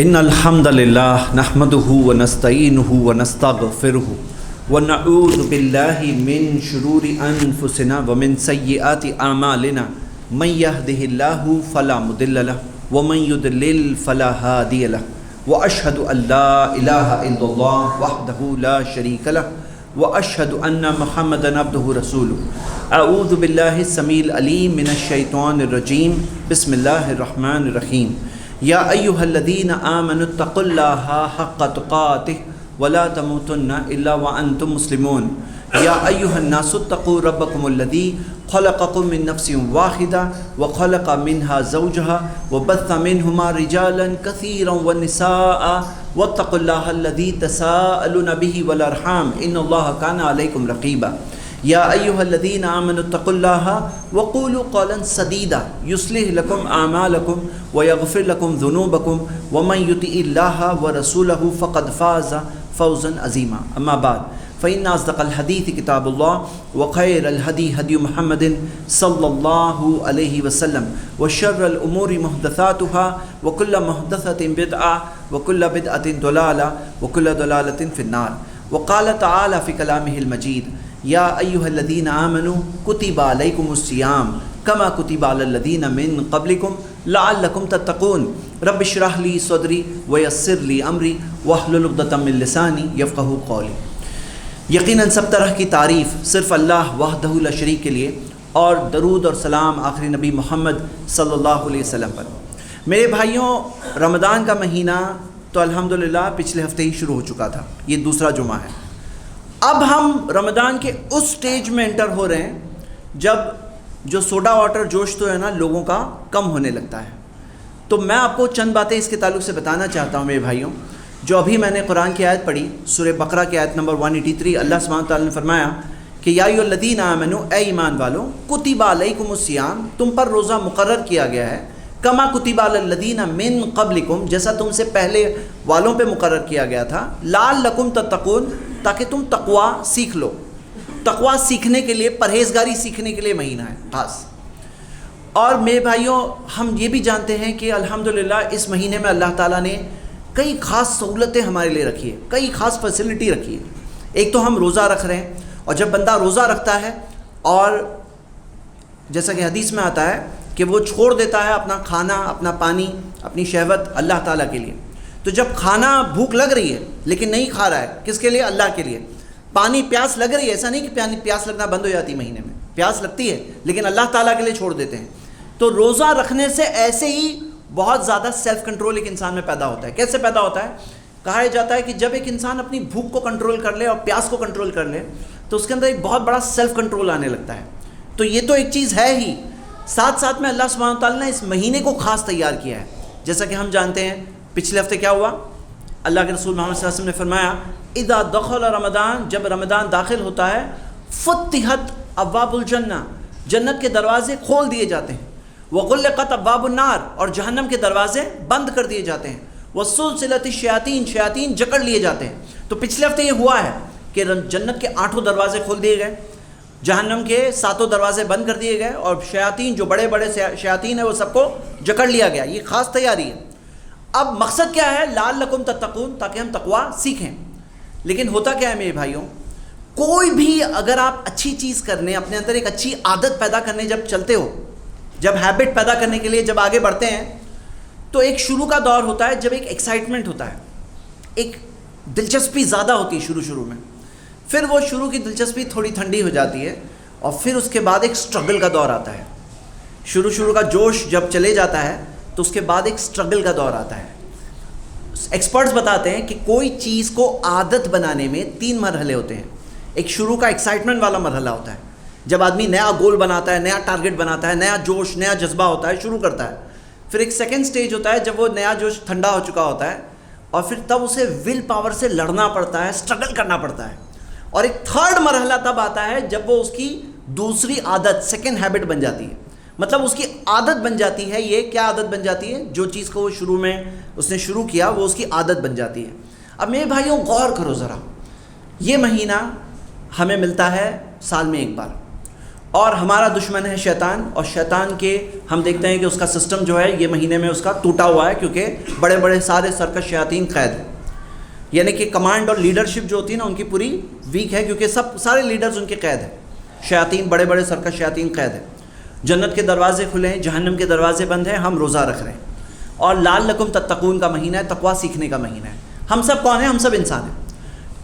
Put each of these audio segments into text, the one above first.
ان الحمد للہ نحمده ونستعینه ونستغفره ونعوذ باللہ من شرور انفسنا ومن سیئات اعمالنا من يهده الله فلا مضل له ومن يضلل فلا هادي له واشهد ان لا اله الا الله وحده لا شريك له واشهد ان محمدا عبده ورسوله اعوذ باللہ السمیع العلیم من الشیطان الرجیم بسم اللہ الرحمن الرحیم یا ایہا الذین آمنوا اتقوا اللہ حق تقاتہ ولا تموتن الا وانتم مسلمون یا ایہا الناس اتقوا ربکم الذی خلقکم من نفس واحدہ وخلق منها زوجها وبث منہما رجالا کثیرا ونساء واتقوا اللہ الذی تساءلون به والارحام ان اللہ کان علیکم رقیبا یا ایہا الذین آمنوا اتقوا اللہ وقولوا قولا سدیدا یصلح لکم اعمالکم ویغفر لکم ذنوبکم ومن یطع اللہ ورسولہ فقد فاز فوزا عظیما اما بعد فإن أصدق الحديث كتاب الله وخير الهدي هدي محمد صلى الله عليه وسلم وشر الأمور محدثاتها وكل محدثة بدعة وكل بدعة ضلالة وكل ضلالة في النار وقال تعالى في كلامه المجيد یا ایہا الذین آمنوا کتب علیکم الصیام کما کتب علی الذین من قبلکم لعلکم تتقون رب اشرح لی صدری ویسر لی امری واحلل عقدۃ من لسانی یفقہوا قولی۔ یقیناً سب طرح کی تعریف صرف اللہ وحدہ لا شریک کے لیے، اور درود اور سلام آخری نبی محمد صلی اللہ علیہ وسلم پر۔ میرے بھائیوں، رمضان کا مہینہ تو الحمدللہ پچھلے ہفتے ہی شروع ہو چکا تھا، یہ دوسرا جمعہ ہے۔ اب ہم رمضان کے اس سٹیج میں انٹر ہو رہے ہیں جب جو سوڈا واٹر جوش تو ہے نا لوگوں کا کم ہونے لگتا ہے۔ تو میں آپ کو چند باتیں اس کے تعلق سے بتانا چاہتا ہوں میرے بھائیوں۔ جو ابھی میں نے قرآن کی آیت پڑھی، سورہ بقرہ کی آیت نمبر 183، اللہ سبحانہ تعالیٰ نے فرمایا کہ یا ایھا الذین آمنوا، اے ایمان والو، کتب علیکم الصیام، تم پر روزہ مقرر کیا گیا ہے، کما کتب علی الذین من قبلکم، جیسا تم سے پہلے والوں پہ مقرر کیا گیا تھا، لعلکم تتقون، تاکہ تم تقوی سیکھ لو۔ تقوی سیکھنے کے لیے، پرہیزگاری سیکھنے کے لیے مہینہ ہے خاص۔ اور میرے بھائیوں، ہم یہ بھی جانتے ہیں کہ الحمدللہ اس مہینے میں اللہ تعالیٰ نے کئی خاص سہولتیں ہمارے لیے رکھی ہے، کئی خاص فیسلٹی رکھی ہے۔ ایک تو ہم روزہ رکھ رہے ہیں، اور جب بندہ روزہ رکھتا ہے اور جیسا کہ حدیث میں آتا ہے کہ وہ چھوڑ دیتا ہے اپنا کھانا، اپنا پانی، اپنی شہوت اللہ تعالیٰ کے لیے، تو جب کھانا بھوک لگ رہی ہے لیکن نہیں کھا رہا ہے، کس کے لیے؟ اللہ کے لیے۔ پانی پیاس لگ رہی ہے، ایسا نہیں کہ پیاس لگنا بند ہو جاتی مہینے میں، پیاس لگتی ہے لیکن اللہ تعالیٰ کے لیے چھوڑ دیتے ہیں۔ تو روزہ رکھنے سے ایسے ہی بہت زیادہ سیلف کنٹرول ایک انسان میں پیدا ہوتا ہے۔ کیسے پیدا ہوتا ہے؟ کہا جاتا ہے کہ جب ایک انسان اپنی بھوک کو کنٹرول کر لے اور پیاس کو کنٹرول کر لے تو اس کے اندر ایک بہت بڑا سیلف کنٹرول آنے لگتا ہے۔ تو یہ تو ایک چیز ہے ہی، ساتھ ساتھ میں اللہ سبحانہ تعالیٰ نے اس مہینے کو خاص تیار کیا ہے۔ جیسا کہ ہم جانتے ہیں پچھلے ہفتے کیا ہوا، اللہ کے رسول محمد صلی اللہ علیہ وسلم نے فرمایا اذا دخل رمضان، جب رمضان داخل ہوتا ہے، فتحت ابواب الجنہ، جنت کے دروازے کھول دیے جاتے ہیں، وغلقت ابواب النار، اور جہنم کے دروازے بند کر دیے جاتے ہیں، وسلسلت الشیاطین، شیاطین جکڑ لیے جاتے ہیں۔ تو پچھلے ہفتے یہ ہوا ہے کہ جنت کے 8 دروازے کھول دیے گئے، جہنم کے 7 دروازے بند کر دیے گئے، اور شیاطین جو بڑے بڑے شیاطین ہیں وہ سب کو جکڑ لیا گیا۔ یہ خاص تیاری ہے۔ اب مقصد کیا ہے؟ لعلکم تتقون، تاکہ ہم تقوی سیکھیں۔ لیکن ہوتا کیا ہے میرے بھائیوں، کوئی بھی اگر آپ اچھی چیز کرنے، اپنے اندر ایک اچھی عادت پیدا کرنے جب چلتے ہو، جب ہیبٹ پیدا کرنے کے لیے جب آگے بڑھتے ہیں، تو ایک شروع کا دور ہوتا ہے جب ایک ایکسائٹمنٹ ہوتا ہے، ایک دلچسپی زیادہ ہوتی ہے شروع میں، پھر وہ شروع کی دلچسپی تھوڑی ٹھنڈی ہو جاتی ہے، اور پھر اس کے بعد ایک سٹرگل کا دور آتا ہے۔ شروع کا جوش جب چلے جاتا ہے تو اس کے بعد ایک سٹرگل کا دور آتا ہے۔ ایکسپرٹس بتاتے ہیں کہ کوئی چیز کو عادت بنانے میں 3 مرحلے ہوتے ہیں۔ ایک شروع کا ایکسائٹمنٹ والا مرحلہ ہوتا ہے، جب آدمی نیا گول بناتا ہے، نیا ٹارگٹ بناتا ہے، نیا جوش، نیا جذبہ ہوتا ہے، شروع کرتا ہے۔ پھر ایک سیکنڈ سٹیج ہوتا ہے جب وہ نیا جوش ٹھنڈا ہو چکا ہوتا ہے، اور پھر تب اسے ول پاور سے لڑنا پڑتا ہے، سٹرگل کرنا پڑتا ہے۔ اور ایک تھرڈ مرحلہ تب آتا ہے جب وہ اس کی دوسری عادت، سیکنڈ ہیبٹ بن جاتی ہے، مطلب اس کی عادت بن جاتی ہے۔ یہ کیا عادت بن جاتی ہے؟ جو چیز کو وہ شروع میں اس نے شروع کیا وہ اس کی عادت بن جاتی ہے۔ اب میرے بھائیوں غور کرو ذرا، یہ مہینہ ہمیں ملتا ہے سال میں ایک بار، اور ہمارا دشمن ہے شیطان، اور شیطان کے ہم دیکھتے ہیں کہ اس کا سسٹم جو ہے یہ مہینے میں اس کا ٹوٹا ہوا ہے، کیونکہ بڑے بڑے سارے سرکش شیاطین قید ہیں، یعنی کہ کمانڈ اور لیڈرشپ جو ہوتی ہے نا ان کی پوری ویک ہے، کیونکہ سارے لیڈرز ان کے قید ہیں، شیاطین بڑے بڑے سرکش شیاطین قید ہیں۔ جنت کے دروازے کھلے ہیں، جہنم کے دروازے بند ہیں، ہم روزہ رکھ رہے ہیں، اور لعلکم تتقون کا مہینہ ہے، تقویٰ سیکھنے کا مہینہ ہے۔ ہم سب کون ہیں؟ ہم سب انسان ہیں،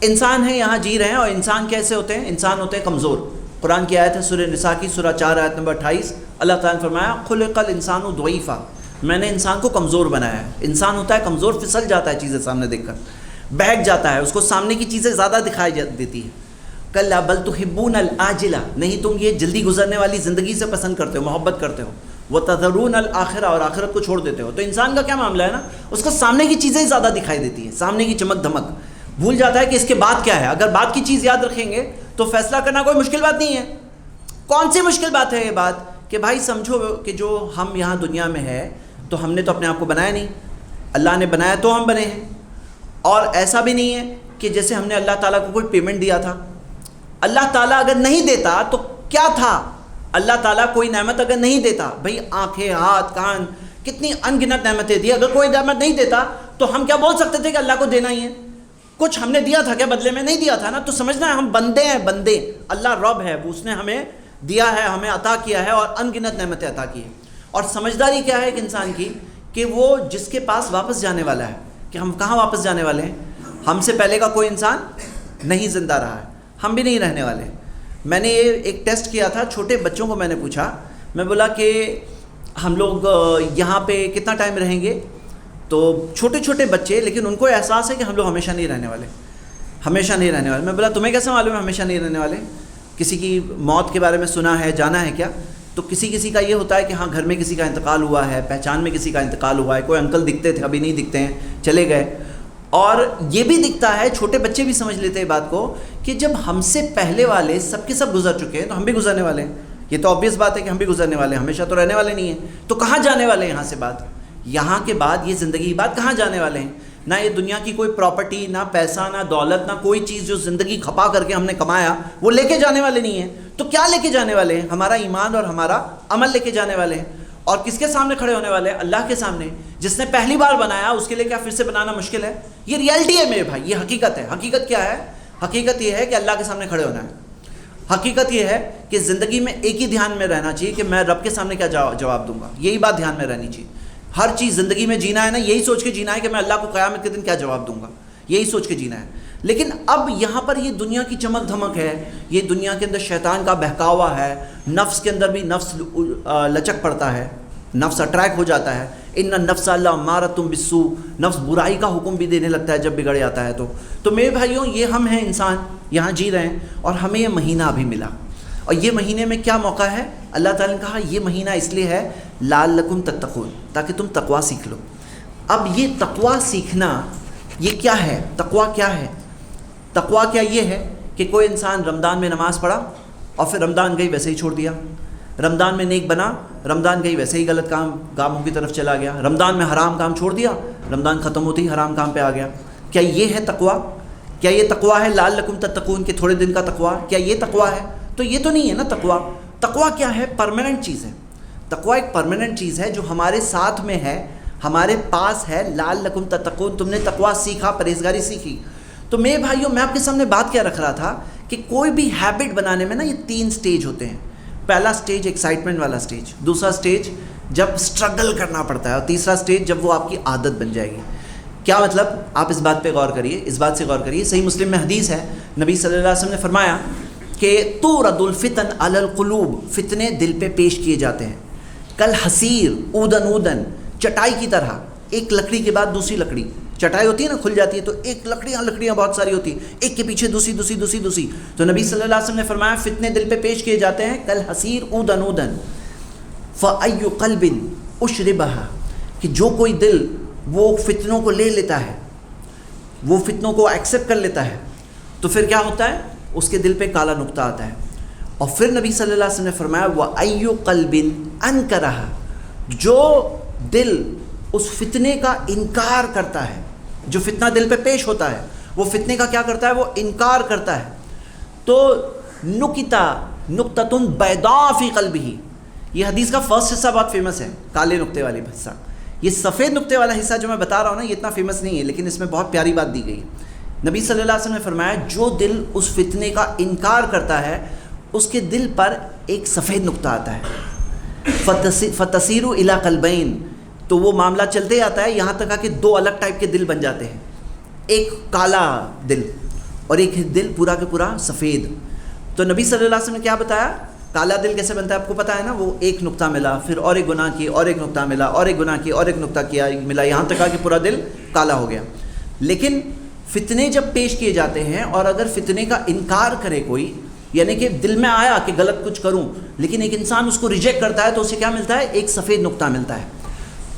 انسان ہیں، یہاں جی رہے ہیں، اور انسان کیسے ہوتے ہیں؟ انسان ہوتے ہیں کمزور۔ قرآن کی آیت ہے سورہ نساء کی سورہ 4 آیت نمبر 28، اللہ تعالیٰ نے فرمایا خلق الانسان ضعیفا، میں نے انسان کو کمزور بنایا ہے۔ انسان ہوتا ہے کمزور، پھسل جاتا ہے چیزیں سامنے دیکھ کر، بہک جاتا ہے، اس کو سامنے کی چیزیں زیادہ دکھائی دیتی ہیں۔ کلا بل تحبون العاجلہ، نہیں تم یہ جلدی گزرنے والی زندگی سے پسند کرتے ہو، محبت کرتے ہو، وتذرون الآخرہ، اور آخرت کو چھوڑ دیتے ہو۔ تو انسان کا کیا معاملہ ہے نا، اس کو سامنے کی چیزیں زیادہ دکھائی دیتی ہیں، سامنے کی چمک دھمک، بھول جاتا ہے کہ اس کے بعد کیا ہے۔ اگر بعد کی چیز یاد رکھیں گے تو فیصلہ کرنا کوئی مشکل بات نہیں ہے۔ کون سی مشکل بات ہے یہ بات کہ بھائی سمجھو کہ جو ہم یہاں دنیا میں ہے تو ہم نے تو اپنے آپ کو بنایا نہیں، اللہ نے بنایا تو ہم بنے ہیں، اور ایسا بھی نہیں ہے کہ جیسے ہم نے اللہ تعالیٰ کو کوئی پیمنٹ دیا تھا۔ اللہ تعالیٰ اگر نہیں دیتا تو کیا تھا؟ اللہ تعالیٰ کوئی نعمت اگر نہیں دیتا، بھئی آنکھیں، ہاتھ، کان، کتنی ان گنت نعمتیں دی، اگر کوئی نعمت نہیں دیتا تو ہم کیا بول سکتے تھے کہ اللہ کو دینا ہی ہے؟ کچھ ہم نے دیا تھا کیا بدلے میں؟ نہیں دیا تھا نا۔ تو سمجھنا ہے ہم بندے ہیں، بندے، اللہ رب ہے، وہ اس نے ہمیں دیا ہے، ہمیں عطا کیا ہے، اور ان گنت نعمتیں عطا کی ہیں۔ اور سمجھداری کیا ہے ایک انسان کی کہ وہ جس کے پاس واپس جانے والا ہے، کہ ہم کہاں واپس جانے والے ہیں؟ ہم سے پہلے کا کوئی انسان نہیں زندہ رہا ہے، ہم بھی نہیں رہنے والے۔ میں نے یہ ایک ٹیسٹ کیا تھا، چھوٹے بچوں کو میں نے پوچھا، میں بولا کہ ہم لوگ یہاں پہ کتنا ٹائم رہیں گے؟ تو چھوٹے چھوٹے بچے، لیکن ان کو احساس ہے کہ ہم لوگ ہمیشہ نہیں رہنے والے، ہمیشہ نہیں رہنے والے۔ میں بولا تمہیں کیسے معلوم ہے ہمیشہ نہیں رہنے والے؟ کسی کی موت کے بارے میں سنا ہے، جانا ہے کیا؟ تو کسی کا یہ ہوتا ہے کہ ہاں گھر میں کسی کا انتقال ہوا ہے، پہچان میں کسی کا انتقال ہوا ہے، کوئی انکل دکھتے تھے ابھی نہیں دکھتے ہیں، چلے گئے۔ اور یہ بھی دکھتا ہے، چھوٹے بچے بھی سمجھ لیتے ہیں بات کو، کہ جب ہم سے پہلے والے سب کے سب گزر چکے ہیں تو ہم بھی گزرنے والے ہیں۔ یہ تو obvious بات ہے کہ ہم بھی گزرنے والے ہیں، ہمیشہ تو رہنے والے نہیں ہیں۔ تو کہاں جانے والے ہیں یہاں سے بعد؟ یہاں کے بعد یہ زندگی کی بعد کہاں جانے والے ہیں؟ نہ یہ دنیا کی کوئی پراپرٹی، نہ پیسہ، نہ دولت، نہ کوئی چیز جو زندگی کھپا کر کے ہم نے کمایا وہ لے کے جانے والے نہیں ہیں۔ تو کیا لے کے جانے والے ہیں؟ ہمارا ایمان اور ہمارا عمل لے کے جانے والے ہیں۔ اور کس کے سامنے کھڑے ہونے والے ہیں؟ اللہ کے سامنے۔ جس نے پہلی بار بنایا اس کے لیے کیا پھر سے بنانا مشکل ہے؟ یہ ریالٹی ہے میرے بھائی، یہ حقیقت ہے۔ حقیقت کیا ہے؟ حقیقت یہ ہے کہ اللہ کے سامنے کھڑے ہونا ہے۔ حقیقت یہ ہے کہ زندگی میں ایک ہی دھیان میں رہنا چاہیے کہ میں رب کے سامنے کیا جواب دوں گا، یہی بات دھیان میں رہنی چاہیے۔ ہر چیز زندگی میں جینا ہے نا، یہی سوچ کے جینا ہے کہ میں اللہ کو قیامت کے دن کیا جواب دوں گا، یہی سوچ کے جینا ہے۔ لیکن اب یہاں پر یہ دنیا کی چمک دھمک ہے، یہ دنیا کے اندر شیطان کا بہکاوا ہے، نفس کے اندر بھی نفس لچک پڑتا ہے، نفس اٹریک ہو جاتا ہے۔ ان النفس لامارۃ بالسوء، نفس برائی کا حکم بھی دینے لگتا ہے جب بگڑ جاتا ہے۔ تو میرے بھائیوں، یہ ہم ہیں انسان، یہاں جی رہے ہیں، اور ہمیں یہ مہینہ ابھی ملا۔ اور یہ مہینے میں کیا موقع ہے؟ اللہ تعالیٰ نے کہا یہ مہینہ اس لیے ہے لعلکم تتقون، تاکہ تم تقویٰ سیکھ لو۔ اب یہ تقویٰ سیکھنا یہ کیا ہے؟ تقویٰ کیا ہے؟ تقویٰ کیا یہ ہے کہ کوئی انسان رمضان میں نماز پڑھا اور پھر رمضان گئی ویسے ہی چھوڑ دیا، رمضان میں نیک بنا، رمضان گئی ویسے ہی غلط کاموں کی طرف چلا گیا، رمضان میں حرام کام چھوڑ دیا، رمضان ختم ہوتے ہی حرام کام پہ آ گیا۔ کیا یہ ہے تقویٰ؟ کیا یہ تقویٰ ہے لعلکم تتقون کے تھوڑے دن کا تقویٰ؟ کیا یہ تقویٰ ہے؟ تو یہ تو نہیں ہے نا تقویٰ۔ تقویٰ کیا ہے؟ پرماننٹ چیز ہے۔ تقویٰ ایک پرماننٹ چیز ہے جو ہمارے ساتھ میں ہے، ہمارے پاس ہے۔ لعلکم تتقون، تم نے تقویٰ سیکھا، پرہیزگاری سیکھی۔ تو میرے بھائیوں، میں آپ کے سامنے بات کیا رکھ رہا تھا کہ کوئی بھی ہیبٹ بنانے میں نا یہ 3 سٹیج ہوتے ہیں۔ پہلا سٹیج ایکسائٹمنٹ والا سٹیج، دوسرا سٹیج جب سٹرگل کرنا پڑتا ہے، اور تیسرا سٹیج جب وہ آپ کی عادت بن جائے گی۔ کیا مطلب؟ آپ اس بات پہ غور کریے، اس بات سے غور کریے۔ صحیح مسلم میں حدیث ہے، نبی صلی اللہ علیہ وسلم نے فرمایا کہ تورد الفتن علی القلوب، فتنے دل پہ پیش کیے جاتے ہیں، کل حسیر اودن اودن، چٹائی کی طرح، ایک لکڑی کے بعد دوسری لکڑی۔ چٹائی ہوتی ہے نا، کھل جاتی ہے تو ایک لکڑیاں بہت ساری ہوتی ہیں، ایک کے پیچھے دوسری۔ تو نبی صلی اللہ علیہ وسلم نے فرمایا فتنے دل پہ پیش کیے جاتے ہیں کل حسیر اودن اودن، فأی قلب اشربها، کہ جو کوئی دل وہ فتنوں کو لے لیتا ہے، وہ فتنوں کو ایکسیپٹ کر لیتا ہے، تو پھر کیا ہوتا ہے؟ اس کے دل پہ کالا نقطہ آتا ہے۔ اور پھر نبی صلی اللہ علیہ وسلم نے فرمایا وَأَيُّ قَلْبٍ أَنْكَرَهَا، جو دل اس فتنے کا انکار کرتا ہے، جو فتنہ دل پہ پیش ہوتا ہے وہ فتنے کا کیا کرتا ہے؟ وہ انکار کرتا ہے۔ تو نکتا نقطۃ بیضاء فی قلبہ. یہ حدیث کا فرسٹ حصہ بہت فیمس ہے، کالے نقطے والی حصہ. یہ سفید نقطے والا حصہ جو میں بتا رہا ہوں نا، یہ اتنا فیمس نہیں ہے، لیکن اس میں بہت پیاری بات دی گئی ہے. نبی صلی اللہ علیہ وسلم نے فرمایا جو دل اس فتنے کا انکار کرتا ہے اس کے دل پر ایک سفید نقطہ آتا ہے، فتصیر الی قلبین، تو وہ معاملہ چلتے آتا ہے یہاں تک کہ دو الگ ٹائپ کے دل بن جاتے ہیں، ایک کالا دل اور ایک دل پورا کے پورا سفید. تو نبی صلی اللہ علیہ وسلم نے کیا بتایا؟ کالا دل کیسے بنتا ہے آپ کو پتہ ہے نا، وہ ایک نقطہ ملا، پھر اور ایک گناہ کی، اور ایک نقطہ ملا، اور ایک گناہ کی، اور ایک نقطہ کیا ملا، یہاں تک کہ پورا دل کالا ہو گیا. لیکن فتنے جب پیش کیے جاتے ہیں اور اگر فتنے کا انکار کرے کوئی، یعنی کہ دل میں آیا کہ غلط کچھ کروں لیکن ایک انسان اس کو ریجیکٹ کرتا ہے، تو اسے کیا ملتا ہے؟ ایک سفید نقطہ ملتا ہے.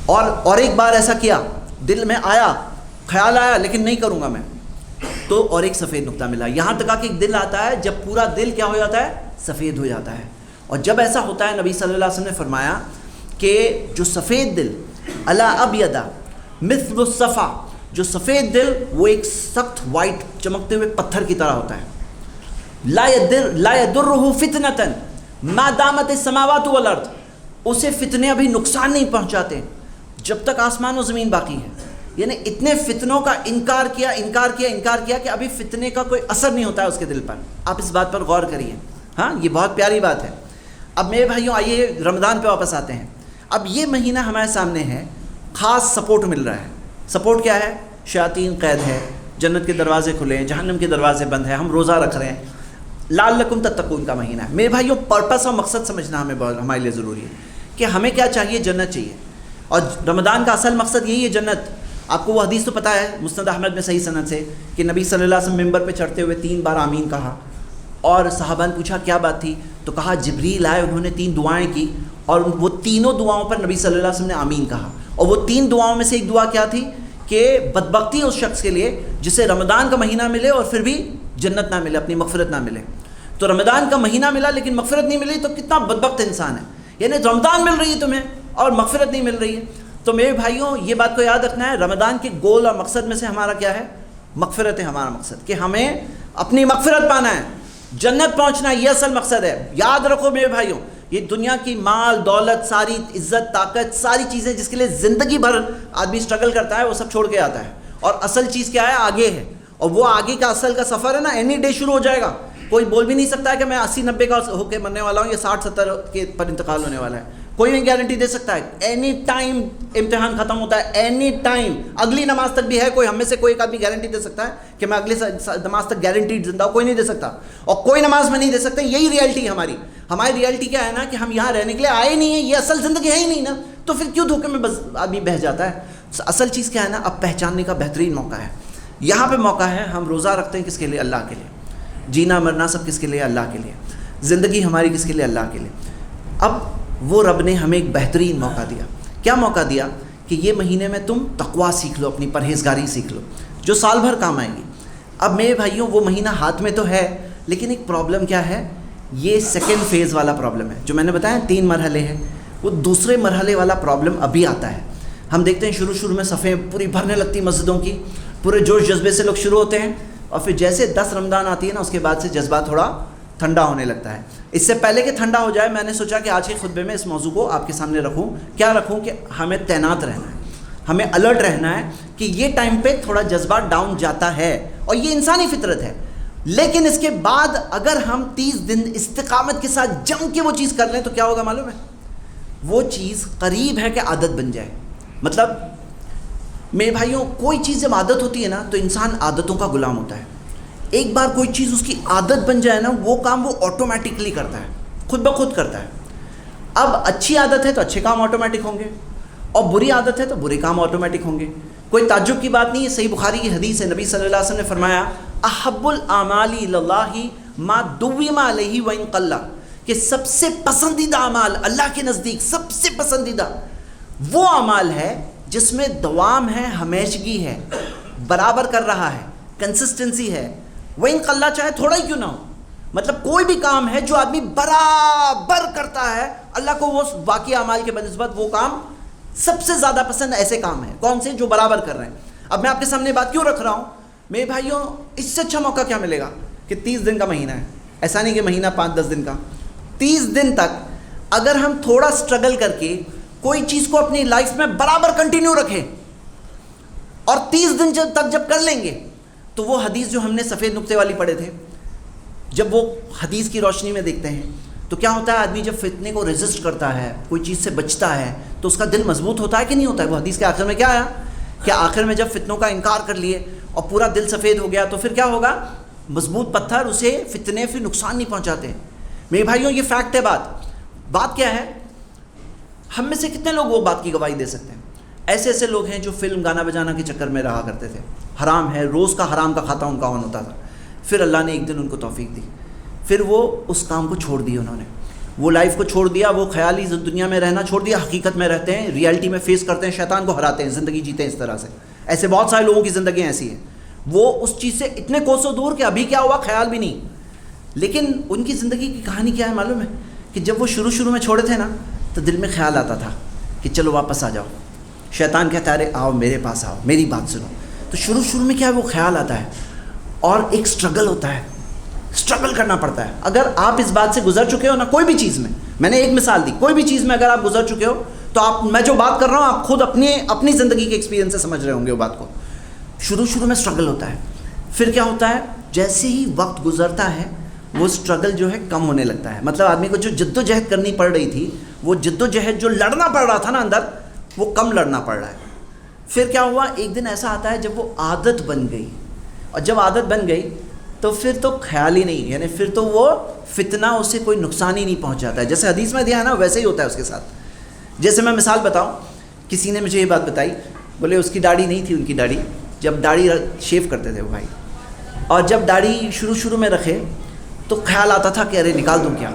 اور ایک بار ایسا کیا، دل میں آیا، خیال آیا لیکن نہیں کروں گا میں، تو اور ایک سفید نقطہ ملا. یہاں تک کہ ایک دل آتا ہے جب پورا دل کیا ہو جاتا ہے؟ سفید ہو جاتا ہے. اور جب ایسا ہوتا ہے نبی صلی اللہ علیہ وسلم نے فرمایا کہ جو سفید دل الا ابیض مثل الصفا، جو سفید دل وہ ایک سخت وائٹ چمکتے ہوئے پتھر کی طرح ہوتا ہے. لا يضره فتنة ما دامت السماوات والارض، اسے فتنے ابھی نقصان نہیں پہنچاتے جب تک آسمان و زمین باقی ہے. یعنی اتنے فتنوں کا انکار کیا کہ ابھی فتنے کا کوئی اثر نہیں ہوتا ہے اس کے دل پر. آپ اس بات پر غور کریے. ہاں یہ بہت پیاری بات ہے. اب میرے بھائیوں آئیے رمضان پہ واپس آتے ہیں. اب یہ مہینہ ہمارے سامنے ہے، خاص سپورٹ مل رہا ہے. سپورٹ کیا ہے؟ شیاطین قید ہے، جنت کے دروازے کھلے ہیں، جہنم کے دروازے بند ہیں، ہم روزہ رکھ رہے ہیں. لعلکم تتقون کا مہینہ ہے. میرے بھائیوں پرپس اور مقصد سمجھنا ہمارے لیے ضروری ہے کہ ہمیں کیا چاہیے؟ جنت چاہیے. اور رمضان کا اصل مقصد یہی ہے، جنت. آپ کو وہ حدیث تو پتہ ہے مسند احمد میں صحیح سند سے کہ نبی صلی اللہ علیہ وسلم ممبر پہ چڑھتے ہوئے 3 بار آمین کہا، اور صحابہ نے پوچھا کیا بات تھی، تو کہا جبریل آئے، انہوں نے 3 دعائیں کی اور وہ تینوں دعاؤں پر نبی صلی اللہ علیہ وسلم نے آمین کہا. اور وہ 3 دعاؤں میں سے ایک دعا کیا تھی کہ بدبختی اس شخص کے لیے جسے رمضان کا مہینہ ملے اور پھر بھی جنت نہ ملے، اپنی مغفرت نہ ملے. تو رمضان کا مہینہ ملا لیکن مغفرت نہیں ملی تو کتنا بدبخت انسان ہے. یعنی رمضان مل رہی ہے تمہیں اور مغفرت نہیں مل رہی ہے. تو میرے بھائیوں یہ بات کو یاد رکھنا ہے، رمضان کے گول اور مقصد میں سے ہمارا کیا ہے؟ مغفرت ہے ہمارا مقصد، کہ ہمیں اپنی مغفرت پانا ہے، جنت پہنچنا ہے، یہ اصل مقصد ہے. یاد رکھو میرے بھائیوں، یہ دنیا کی مال دولت، ساری عزت طاقت، ساری چیزیں جس کے لیے زندگی بھر آدمی اسٹرگل کرتا ہے، وہ سب چھوڑ کے آتا ہے. اور اصل چیز کیا ہے؟ آگے ہے. اور وہ آگے کا اصل کا سفر ہے نا، اینی ڈے شروع ہو جائے گا. کوئی بول بھی نہیں سکتا ہے کہ میں 80-90 کا ہو کے مرنے والا ہوں یا 60-70 کے پر انتقال ہونے والا ہے. کوئی نہیں گارنٹی دے سکتا ہے. اینی ٹائم امتحان ختم ہوتا ہے، اینی ٹائم. اگلی نماز تک بھی ہے. کوئی ہم میں سے کوئی ایک آدمی گارنٹی دے سکتا ہے کہ میں اگلی نماز تک گارنٹیڈ زندہ ہوں؟ کوئی نہیں دے سکتا. اور کوئی نماز میں نہیں دے سکتے. یہی ریئلٹی ہے ہماری. ہماری ریئلٹی کیا ہے نا کہ ہم یہاں رہنے کے لیے آئے نہیں ہیں، یہ اصل زندگی ہے ہی نہیں نا. تو پھر کیوں دھوکے میں بس آدمی بہہ جاتا ہے؟ اصل چیز کیا ہے نا، اب پہچاننے کا بہترین موقع ہے. یہاں پہ موقع ہے. ہم روزہ رکھتے ہیں کس کے لیے؟ اللہ کے لیے. جینا مرنا سب کس کے لیے؟ اللہ کے لیے. زندگی ہماری کس کے لیے؟ اللہ کے لیے. اب وہ رب نے ہمیں ایک بہترین موقع دیا. کیا موقع دیا؟ کہ یہ مہینے میں تم تقویٰ سیکھ لو، اپنی پرہیزگاری سیکھ لو، جو سال بھر کام آئیں گی. اب میرے بھائیوں وہ مہینہ ہاتھ میں تو ہے، لیکن ایک پرابلم کیا ہے؟ یہ سیکنڈ فیز والا پرابلم ہے. جو میں نے بتایا 3 مرحلے ہیں، وہ دوسرے مرحلے والا پرابلم ابھی آتا ہے. ہم دیکھتے ہیں شروع میں صفیں پوری بھرنے لگتی مسجدوں کی، پورے جوش جذبے سے لوگ شروع ہوتے ہیں، اور پھر جیسے 10 رمضان آتی ہے نا، اس کے بعد سے جذبہ تھوڑا ٹھنڈا ہونے لگتا ہے. اس سے پہلے کہ ٹھنڈا ہو جائے، میں نے سوچا کہ آج کے خطبے میں اس موضوع کو آپ کے سامنے رکھوں. کیا رکھوں؟ کہ ہمیں تعینات رہنا ہے، ہمیں الرٹ رہنا ہے کہ یہ ٹائم پہ تھوڑا جذبہ ڈاؤن جاتا ہے، اور یہ انسانی فطرت ہے. لیکن اس کے بعد اگر ہم 30 دن استقامت کے ساتھ جم کے وہ چیز کر لیں تو کیا ہوگا معلوم ہے؟ وہ چیز قریب ہے کہ عادت بن جائے. مطلب میرے بھائیوں کوئی چیز جب عادت ہوتی ہے نا تو انسان عادتوں کا غلام ہوتا ہے. ایک بار کوئی چیز اس کی عادت بن جائے نا، وہ کام وہ آٹومیٹکلی کرتا ہے، خود بخود کرتا ہے. اب اچھی عادت ہے تو اچھے کام آٹومیٹک ہوں گے، اور بری عادت ہے تو برے کام آٹومیٹک ہوں گے. کوئی تعجب کی بات نہیں ہے. صحیح بخاری کی حدیث ہے، نبی صلی اللہ علیہ وسلم نے فرمایا احب الاعمال اللہ ما دوم علیہ وان قل، کہ سب سے پسندیدہ اعمال اللہ کے نزدیک سب سے پسندیدہ وہ اعمال ہے جس میں دوام ہے، ہمیشگی ہے، برابر کر رہا ہے، کنسسٹنسی ہے. وان قل، چاہے تھوڑا ہی کیوں نہ ہو. مطلب کوئی بھی کام ہے جو آدمی برابر کرتا ہے، اللہ کو وہ باقی اعمال کے بنسبت وہ کام سب سے زیادہ پسند ایسے کام ہیں. کون سے؟ جو برابر کر رہے ہیں. اب میں آپ کے سامنے بات کیوں رکھ رہا ہوں میرے بھائیوں؟ اس سے اچھا موقع کیا ملے گا کہ 30 دن کا مہینہ ہے. ایسا نہیں کہ مہینہ 5-10 دن کا. 30 دن تک اگر ہم تھوڑا سٹرگل کر کے کوئی چیز کو اپنی لائف میں برابر کنٹینیو رکھیں اور 30 دن تک جب کر لیں گے تو وہ حدیث جو ہم نے سفید نقطے والی پڑھے تھے، جب وہ حدیث کی روشنی میں دیکھتے ہیں تو کیا ہوتا ہے، آدمی جب فتنے کو ریزسٹ کرتا ہے، کوئی چیز سے بچتا ہے، تو اس کا دل مضبوط ہوتا ہے کہ نہیں ہوتا ہے؟ وہ حدیث کے آخر میں کیا آیا کہ آخر میں جب فتنوں کا انکار کر لیے اور پورا دل سفید ہو گیا تو پھر کیا ہوگا، مضبوط پتھر اسے فتنے پھر نقصان نہیں پہنچاتے۔ میرے بھائیوں یہ فیکٹ ہے۔ بات کیا ہے، ہم میں سے کتنے لوگ وہ بات کی گواہی دے سکتے ہیں؟ ایسے لوگ ہیں جو فلم گانا بجانا کے چکر میں رہا کرتے تھے، حرام ہے، روز کا حرام کا کھاتا ان کا آن ہوتا تھا، پھر اللہ نے ایک دن ان کو توفیق دی، پھر وہ اس کام کو چھوڑ دیا، انہوں نے وہ لائف کو چھوڑ دیا، وہ خیالی دنیا میں رہنا چھوڑ دیا، حقیقت میں رہتے ہیں، ریالٹی میں فیس کرتے ہیں، شیطان کو ہراتے ہیں، زندگی جیتے ہیں اس طرح سے۔ ایسے بہت سارے لوگوں کی زندگیاں ایسی ہیں، وہ اس چیز سے اتنے کوسوں دور کہ ابھی کیا ہوا خیال بھی نہیں، لیکن ان کی زندگی کی کہانی کیا ہے معلوم ہے کہ جب وہ شروع میں چھوڑے تھے نا تو دل میں خیال آتا تھا کہ چلو واپس آ جاؤ، شیطان کہتا ہے ارے آؤ میرے پاس آؤ، میری بات سنو، تو شروع میں کیا ہے وہ خیال آتا ہے اور ایک سٹرگل ہوتا ہے، سٹرگل کرنا پڑتا ہے۔ اگر آپ اس بات سے گزر چکے ہو نا، کوئی بھی چیز میں نے ایک مثال دی، کوئی بھی چیز میں اگر آپ گزر چکے ہو تو آپ، میں جو بات کر رہا ہوں آپ خود اپنی زندگی کے ایکسپیرینس سے سمجھ رہے ہوں گے وہ بات کو۔ شروع میں سٹرگل ہوتا ہے، پھر کیا ہوتا ہے، جیسے ہی وقت گزرتا ہے وہ سٹرگل جو ہے کم ہونے لگتا ہے، مطلب آدمی کو جو جد و جہد کرنی پڑ رہی تھی، وہ جد و جہد جو لڑنا پڑ رہا تھا نا اندر، وہ کم لڑنا پڑ رہا ہے۔ پھر کیا ہوا، ایک دن ایسا آتا ہے جب وہ عادت بن گئی، اور جب عادت بن گئی تو پھر تو خیال ہی نہیں، یعنی پھر تو وہ فتنہ اسے کوئی نقصان ہی نہیں پہنچاتا ہے، جیسے حدیث میں دیا ہے نا ویسے ہی ہوتا ہے اس کے ساتھ۔ جیسے میں مثال بتاؤں، کسی نے مجھے یہ بات بتائی، بولے اس کی داڑھی نہیں تھی، ان کی داڑھی جب داڑھی شیو کرتے تھے وہ بھائی، اور جب داڑھی شروع میں رکھے تو خیال آتا تھا کہ ارے نکال دوں کیا،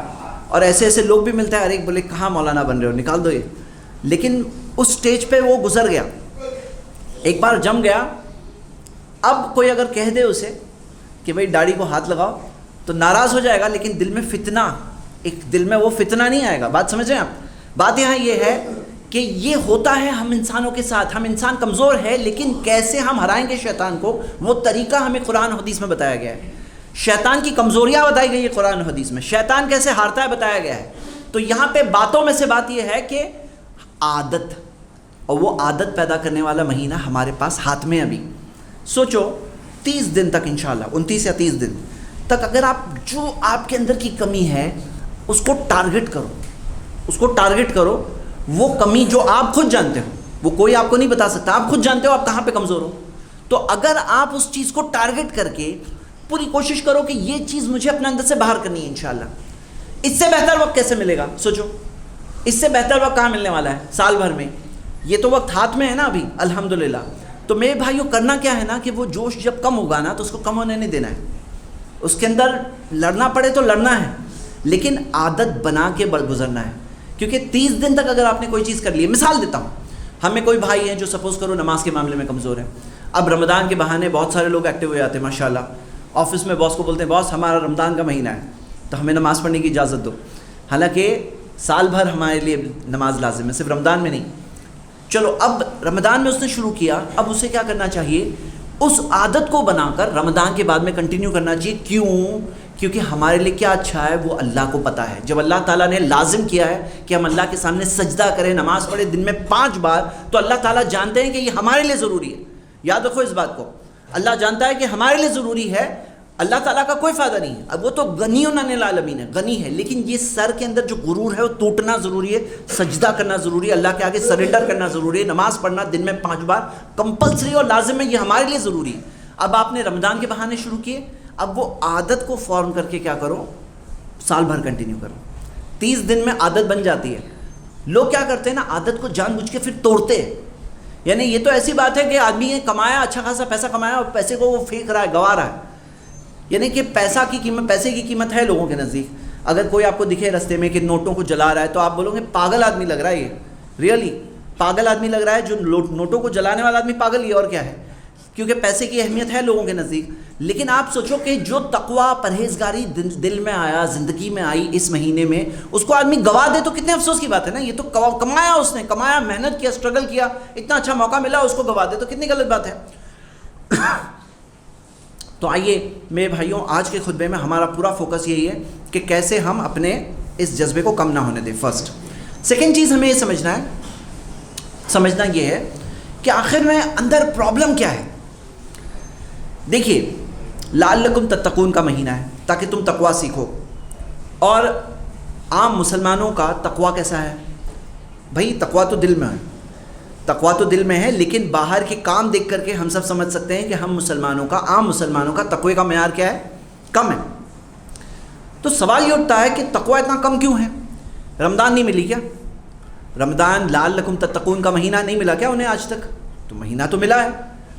اور ایسے لوگ بھی ملتے ہیں، ارے بولے کہاں مولانا بن رہے ہو، نکال دو یہ، لیکن اس سٹیج پہ وہ گزر گیا، ایک بار جم گیا۔ اب کوئی اگر کہہ دے اسے کہ بھائی داڑھی کو ہاتھ لگاؤ تو ناراض ہو جائے گا، لیکن دل میں فتنہ، ایک دل میں وہ فتنہ نہیں آئے گا۔ بات سمجھ رہے ہیں آپ؟ بات یہاں یہ ہے کہ یہ ہوتا ہے ہم انسانوں کے ساتھ، ہم انسان کمزور ہے، لیکن کیسے ہم ہرائیں گے شیطان کو، وہ طریقہ ہمیں قرآن و حدیث میں بتایا گیا ہے۔ شیطان کی کمزوریاں بتائی گئی ہے قرآن و حدیث میں، شیطان کیسے ہارتا ہے بتایا گیا ہے۔ تو یہاں پہ باتوں میں سے بات یہ ہے کہ عادت، اور وہ عادت پیدا کرنے والا مہینہ ہمارے پاس ہاتھ میں ابھی۔ سوچو 30 دن تک انشاءاللہ، 29 یا 30 دن تک اگر آپ جو آپ کے اندر کی کمی ہے اس کو ٹارگٹ کرو، وہ کمی جو آپ خود جانتے ہو، وہ کوئی آپ کو نہیں بتا سکتا، آپ خود جانتے ہو آپ کہاں پہ کمزور ہو، تو اگر آپ اس چیز کو ٹارگٹ کر کے پوری کوشش کرو کہ یہ چیز مجھے اپنے اندر سے باہر کرنی ہے انشاءاللہ، اس سے بہتر وقت کیسے ملے گا؟ سوچو اس سے بہتر وقت کہاں ملنے والا ہے سال بھر میں؟ یہ تو وقت ہاتھ میں ہے نا ابھی الحمدللہ۔ تو میرے بھائیوں کرنا کیا ہے نا کہ وہ جوش جب کم ہوگا نا تو اس کو کم ہونے نہیں دینا ہے، اس کے اندر لڑنا پڑے تو لڑنا ہے، لیکن عادت بنا کے گزرنا ہے، کیونکہ 30 دن تک اگر آپ نے کوئی چیز کر لی ہے، مثال دیتا ہوں، ہمیں کوئی بھائی ہیں جو سپوز کرو نماز کے معاملے میں کمزور ہے، اب رمضان کے بہانے بہت سارے لوگ ایکٹیو ہو جاتے ہیں ماشاءاللہ، آفس میں باس کو بولتے ہیں باس ہمارا رمضان کا مہینہ ہے تو ہمیں نماز پڑھنے کی اجازت دو، حالانکہ سال بھر ہمارے لیے نماز لازم ہے، صرف رمضان میں نہیں۔ چلو اب رمضان میں اس نے شروع کیا، اب اسے کیا کرنا چاہیے، اس عادت کو بنا کر رمضان کے بعد میں کنٹینیو کرنا چاہیے۔ کیوں؟ کیونکہ ہمارے لیے کیا اچھا ہے وہ اللہ کو پتہ ہے۔ جب اللہ تعالیٰ نے لازم کیا ہے کہ ہم اللہ کے سامنے سجدہ کریں، نماز پڑھیں دن میں 5 بار، تو اللہ تعالیٰ جانتے ہیں کہ یہ ہمارے لیے ضروری ہے۔ یاد رکھو اس بات کو، اللہ جانتا ہے کہ ہمارے لیے ضروری ہے، اللہ تعالیٰ کا کوئی فائدہ نہیں ہے، اب وہ تو غنی عن العالمین ہے، غنی ہے، لیکن یہ سر کے اندر جو غرور ہے وہ ٹوٹنا ضروری ہے، سجدہ کرنا ضروری ہے، اللہ کے آگے سرنڈر کرنا ضروری ہے، نماز پڑھنا دن میں 5 بار کمپلسری اور لازم ہے، یہ ہمارے لیے ضروری ہے۔ اب آپ نے رمضان کے بہانے شروع کیے، اب وہ عادت کو فارم کر کے کیا کرو، سال بھر کنٹینیو کرو، 30 دن میں عادت بن جاتی ہے۔ لوگ کیا کرتے ہیں نا، عادت کو جان بوجھ کے پھر توڑتے ہیں، یعنی یہ تو ایسی بات ہے کہ آدمی نے کمایا، اچھا خاصا پیسہ کمایا اور پیسے کو وہ پھینک رہا ہے، گوا رہا ہے، یعنی کہ پیسے کی قیمت ہے لوگوں کے نزدیک۔ اگر کوئی آپ کو دکھے رستے میں کہ نوٹوں کو جلا رہا ہے تو آپ بولو گے پاگل آدمی لگ رہا ہے، یہ ریئلی پاگل آدمی لگ رہا ہے، جو نوٹوں کو جلانے والا آدمی پاگل ہی اور کیا ہے، کیونکہ پیسے کی اہمیت ہے لوگوں کے نزدیک۔ لیکن آپ سوچو کہ جو تقویٰ پرہیزگاری دل میں آیا، زندگی میں آئی اس مہینے میں، اس کو آدمی گوا دے تو کتنے افسوس کی بات ہے نا، یہ تو کمایا، اس نے کمایا، محنت کیا، اسٹرگل کیا، اتنا اچھا موقع ملا، اس کو گوا دے تو کتنی غلط بات ہے۔ تو آئیے میرے بھائیوں، آج کے خطبے میں ہمارا پورا فوکس یہی ہے کہ کیسے ہم اپنے اس جذبے کو کم نہ ہونے دیں. فرسٹ. سیکنڈ چیز ہمیں یہ سمجھنا یہ ہے کہ آخر میں اندر پرابلم کیا ہے. دیکھیے لعلکم تتقون کا مہینہ ہے تاکہ تم تقوی سیکھو. اور عام مسلمانوں کا تقوی کیسا ہے؟ بھائی تقوی تو دل میں ہے، تقوی تو دل میں ہے، لیکن باہر کے کام دیکھ کر کے ہم سب سمجھ سکتے ہیں کہ ہم مسلمانوں کا، عام مسلمانوں کا تقوی کا معیار کیا ہے؟ کم ہے. تو سوال یہ اٹھتا ہے کہ تقوی اتنا کم کیوں ہے؟ رمضان نہیں ملی کیا؟ رمضان لعلکم تتقون کا مہینہ نہیں ملا کیا انہیں آج تک؟ تو مہینہ تو ملا ہے.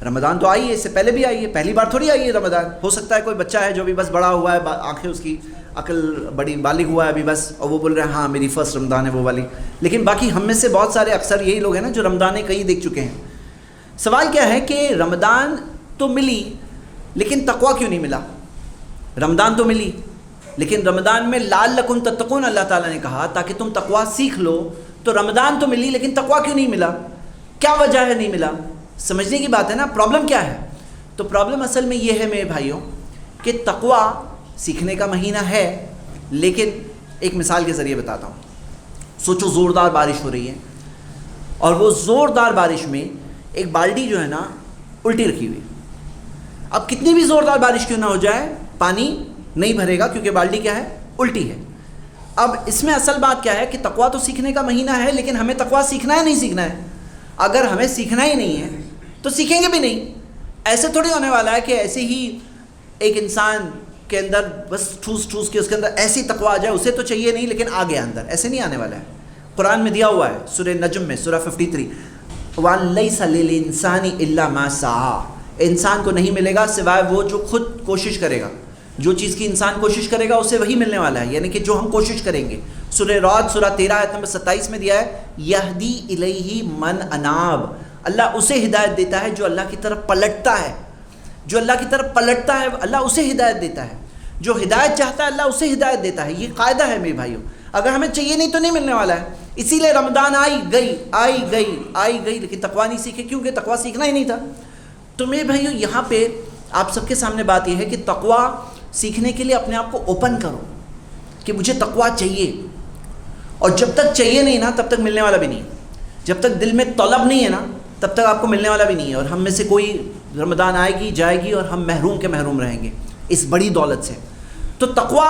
رمضان تو آئی ہے، اس سے پہلے بھی آئی ہے، پہلی بار تھوڑی آئی ہے رمضان. ہو سکتا ہے کوئی بچہ ہے جو بھی بس بڑا ہوا ہے، آنکھیں اس کی عقل بڑی بالغ ہوا ہے ابھی بس، اور وہ بول رہے ہیں ہاں میری فرسٹ رمضان ہے وہ والی. لیکن باقی ہم میں سے بہت سارے اکثر یہی لوگ ہیں نا جو رمضانیں کئی دیکھ چکے ہیں. سوال کیا ہے کہ رمضان تو ملی لیکن تقوی کیوں نہیں ملا؟ رمضان تو ملی لیکن رمضان میں لعلکم تتقون اللہ تعالیٰ نے کہا تاکہ تم تقوی سیکھ لو. تو رمضان تو ملی لیکن تقوی کیوں نہیں ملا؟ کیا وجہ ہے نہیں ملا؟ سمجھنے کی بات ہے نا. پرابلم کیا ہے؟ تو پرابلم اصل میں یہ ہے میرے بھائیوں کہ تقوی سیکھنے کا مہینہ ہے، لیکن ایک مثال کے ذریعے بتاتا ہوں. سوچو زوردار بارش ہو رہی ہے اور وہ زوردار بارش میں ایک بالٹی جو ہے نا الٹی رکھی ہوئی. اب کتنی بھی زوردار بارش کیوں نہ ہو جائے پانی نہیں بھرے گا کیونکہ بالٹی کیا ہے؟ الٹی ہے. اب اس میں اصل بات کیا ہے کہ تقوی تو سیکھنے کا مہینہ ہے، لیکن ہمیں تقوی سیکھنا ہے نہیں سیکھنا ہے؟ اگر ہمیں سیکھنا ہی نہیں ہے تو سیکھیں گے بھی نہیں. ایسے تھوڑی ہونے والا ہے کہ ایسے ہی ایک انسان کے اندر بس ٹھوس کے اس کے اندر ایسی تقوی آ جائے، اسے تو چاہیے نہیں لیکن آ گیا اندر. ایسے نہیں آنے والا ہے. قرآن میں دیا ہوا ہے سورہ نجم میں سورہ 53 وَلَيْسَ لِلْإِنسَانِ إِلَّا مَا سَعَى. انسان کو نہیں ملے گا سوائے وہ جو خود کوشش کرے گا. جو چیز کی انسان کوشش کرے گا اسے وہی ملنے والا ہے، یعنی کہ جو ہم کوشش کریں گے. سورہ رعد سورہ 13 آیت نمبر 27 میں دیا ہے یہدی الیہ من اناب. اللہ اسے ہدایت دیتا ہے جو اللہ کی طرف پلٹتا ہے. جو اللہ کی طرف پلٹتا ہے اللہ اسے ہدایت دیتا ہے. جو ہدایت چاہتا ہے اللہ اسے ہدایت دیتا ہے. یہ قاعدہ ہے میرے بھائیوں. اگر ہمیں چاہیے نہیں تو نہیں ملنے والا ہے. اسی لیے رمضان آئی گئی لیکن تقوی نہیں سیکھے کیونکہ تقوی سیکھنا ہی نہیں تھا. تو میرے بھائیوں یہاں پہ آپ سب کے سامنے بات یہ ہے کہ تقوی سیکھنے کے لیے اپنے آپ کو اوپن کرو کہ مجھے تقوی چاہیے. اور جب تک چاہیے نہیں نا تب تک ملنے والا بھی نہیں. جب تک دل میں طلب نہیں ہے نا تب تک آپ کو ملنے والا بھی نہیں ہے. اور ہم میں سے کوئی رمضان آئے گی جائے گی اور ہم محروم کے محروم رہیں گے اس بڑی دولت سے. تو تقوی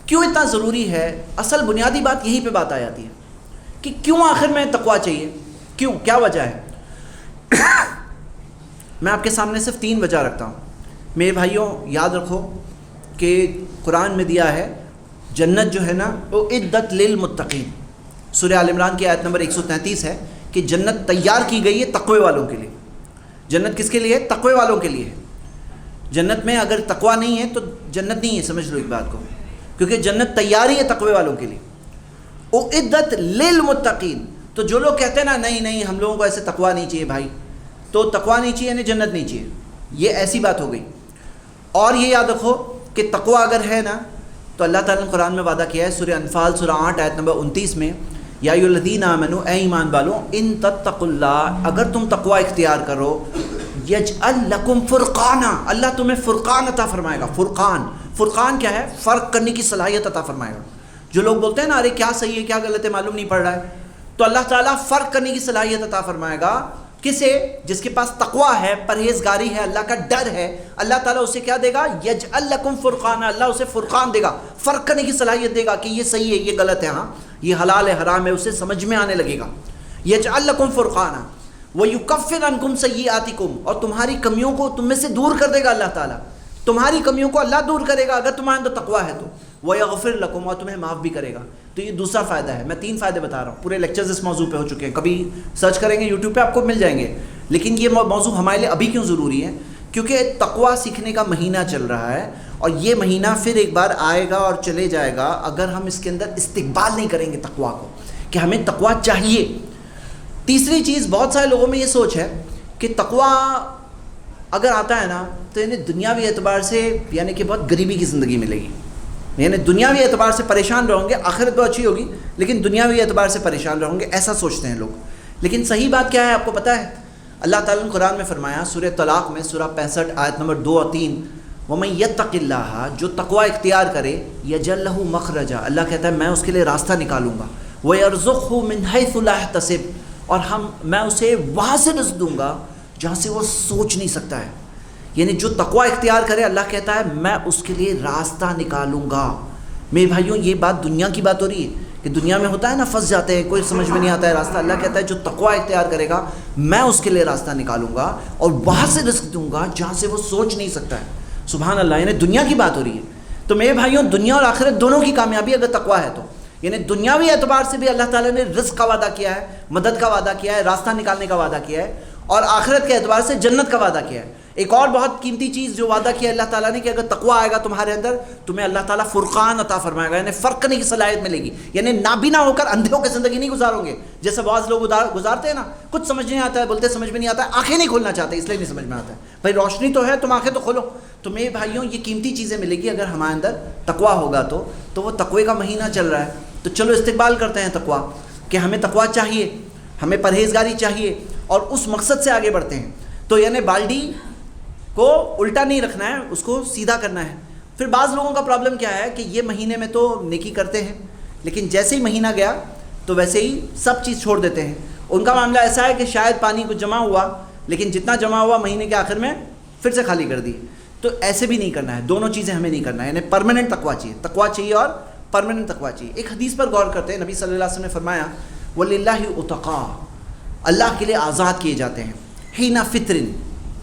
کیوں اتنا ضروری ہے؟ اصل بنیادی بات یہیں پہ بات آ جاتی ہے کہ کیوں آخر میں تقوی چاہیے، کیوں، کیا وجہ ہے. میں آپ کے سامنے صرف 3 وجہ رکھتا ہوں. میرے بھائیوں یاد رکھو کہ قرآن میں دیا ہے جنت جو ہے نا وہ عدت للمتقین. سورہ آل عمران کی آیت نمبر 133 ہے کہ جنت تیار کی گئی ہے تقوی والوں کے لیے. جنت کس کے لیے؟ تقوی والوں کے لیے ہے. جنت میں اگر تقوی نہیں ہے تو جنت نہیں ہے، سمجھ لو ایک بات کو، کیونکہ جنت تیاری ہے تقوی والوں کے لیے. اعدت للمتقین. تو جو لوگ کہتے ہیں نا نہیں ہم لوگوں کو ایسے تقوی نہیں چاہیے بھائی، تو تقوی نہیں چاہیے یعنی جنت نہیں چاہیے، یہ ایسی بات ہو گئی. اور یہ یاد رکھو کہ تقوی اگر ہے نا تو اللہ تعالیٰ نے قرآن میں وعدہ کیا ہے سورہ انفال سورہ 8 آیت نمبر 29 میں یا ایھا الذین آمنوا، اے ایمان والو، ان تتقوا اللہ، اگر تم تقوی اختیار کرو، یجعل لکم فرقانا، اللہ تمہیں فرقان عطا فرمائے گا. فرقان کیا ہے؟ فرق کرنے کی صلاحیت عطا فرمائے گا. جو لوگ بولتے ہیں نا ارے کیا صحیح ہے کیا غلط ہے معلوم نہیں پڑ رہا ہے، تو اللہ تعالیٰ فرق کرنے کی صلاحیت عطا فرمائے گا. کسے؟ جس کے پاس تقوی ہے، پرہیزگاری ہے، اللہ کا ڈر ہے. اللہ تعالیٰ اسے کیا دے گا؟ یجعل لکم فرقانا، اللہ اسے فرقان دے گا، فرق کرنے کی صلاحیت دے گا کہ یہ صحیح ہے یہ غلط ہے، ہاں یہ حلال ہے حرام ہے، اسے سمجھ میں آنے لگے گا. یجعل لکم فرقانا وَيُكَفِّرْ عَنْكُمْ سَيِّئَاتِكُمْ، اور تمہاری کمیوں کو تم میں سے دور کر دے گا اللہ تعالیٰ. تمہاری کمیوں کو اللہ دور کرے گا اگر تمہارے اندر تقوی ہے تو. وَيَغْفِرْ لَكُمْ، اور تمہیں معاف بھی کرے گا. تو یہ دوسرا فائدہ ہے. میں 3 فائدے بتا رہا ہوں، پورے لیکچرز اس موضوع پہ ہو چکے ہیں، کبھی سرچ کریں گے یوٹیوب پہ آپ کو مل جائیں گے. لیکن یہ موضوع ہمارے لیے ابھی کیوں ضروری ہے؟ کیونکہ تقوی سیکھنے کا مہینہ چل رہا ہے اور یہ مہینہ پھر ایک بار آئے گا اور چلے جائے گا اگر ہم اس کے اندر استقبال نہیں کریں گے تقوی کو کہ ہمیں تقوی چاہیے. تیسری چیز، بہت سارے لوگوں میں یہ سوچ ہے کہ تقوی اگر آتا ہے نا تو یعنی دنیاوی اعتبار سے یعنی کہ بہت غریبی کی زندگی ملے گی، یعنی دنیاوی اعتبار سے پریشان رہوں گے، آخرت تو اچھی ہوگی لیکن دنیاوی اعتبار سے پریشان رہوں گے، ایسا سوچتے ہیں لوگ. لیکن صحیح بات کیا ہے آپ کو پتہ ہے؟ اللہ تعالیٰ نے قرآن میں فرمایا سورہ طلاق میں سورہ 65 آیت نمبر 2 اور 3 وَمَن يَتَّقِ اللَّهَ جو تقوی اختیار کرے يَجْعَل لَهُ مَخْرَجًا اللہ کہتا ہے میں اس کے لیے راستہ نکالوں گا، وَيَرْزُقْهُ مِنْ حَيْثُ لَا يَحْتَسِبُ اور میں اسے وہاں سے رزق دوں گا جہاں سے وہ سوچ نہیں سکتا ہے. یعنی جو تقوی اختیار کرے اللہ کہتا ہے میں اس کے لیے راستہ نکالوں گا. میرے بھائیوں یہ بات دنیا کی بات ہو رہی ہے کہ دنیا میں ہوتا ہے نا پھنس جاتے ہیں، کوئی سمجھ میں نہیں آتا ہے راستہ. اللہ کہتا ہے جو تقوی اختیار کرے گا میں اس کے لیے راستہ نکالوں گا اور وہاں سے رزق دوں گا جہاں سے وہ سوچ نہیں سکتا ہے. سبحان اللہ، یعنی دنیا کی بات ہو رہی ہے. تو میرے بھائیوں دنیا اور آخرت دونوں کی کامیابی اگر تقوی ہے تو، یعنی دنیاوی اعتبار سے بھی اللہ تعالیٰ نے رزق کا وعدہ کیا ہے، مدد کا وعدہ کیا ہے، راستہ نکالنے کا وعدہ کیا ہے، اور آخرت کے اعتبار سے جنت کا وعدہ کیا ہے. ایک اور بہت قیمتی چیز جو وعدہ کیا اللہ تعالیٰ نے کہ اگر تقوی آئے گا تمہارے اندر تمہیں اللہ تعالیٰ فرقان عطا فرمائے گا، یعنی فرق کرنے کی صلاحیت ملے گی. یعنی نابینا ہو کر اندھے ہو کے زندگی نہیں گزارو گے جیسے بعض لوگ گزارتے ہیں نا، کچھ سمجھ نہیں آتا ہے، بولتے سمجھ میں نہیں آتا ہے، آنکھیں نہیں کھولنا چاہتے اس لیے نہیں سمجھ میں آتا ہے. بھائی روشنی تو ہے، تم آنکھیں تو کھولو. تو میرے بھائیوں یہ قیمتی چیزیں ملے گی اگر ہمارے اندر تقوی ہوگا تو وہ تقوی کا مہینہ چل رہا ہے تو چلو استقبال کرتے ہیں تقوی کہ ہمیں تقوی چاہیے، ہمیں پرہیزگاری چاہیے اور اس مقصد سے آگے بڑھتے ہیں. تو یعنی بالٹی کو الٹا نہیں رکھنا ہے، اس کو سیدھا کرنا ہے. پھر بعض لوگوں کا پرابلم کیا ہے کہ یہ مہینے میں تو نیکی کرتے ہیں لیکن جیسے ہی مہینہ گیا تو ویسے ہی سب چیز چھوڑ دیتے ہیں. ان کا معاملہ ایسا ہے کہ شاید پانی کچھ جمع ہوا لیکن جتنا جمع ہوا مہینے کے آخر میں پھر سے خالی کر دی. تو ایسے بھی نہیں کرنا ہے، دونوں چیزیں ہمیں نہیں کرنا ہے. یعنی پرماننٹ تقوی چاہیے، تقوی چاہیے اور پرماننٹ تقوی چاہیے. ایک حدیث پر غور کرتے ہیں، نبی صلی اللہ علیہ وسلم نے فرمایا وَلِلَّهِ عُتَقَاء اللہ کے لیے آزاد کیے جاتے ہیں حِینَ فِطْرٍ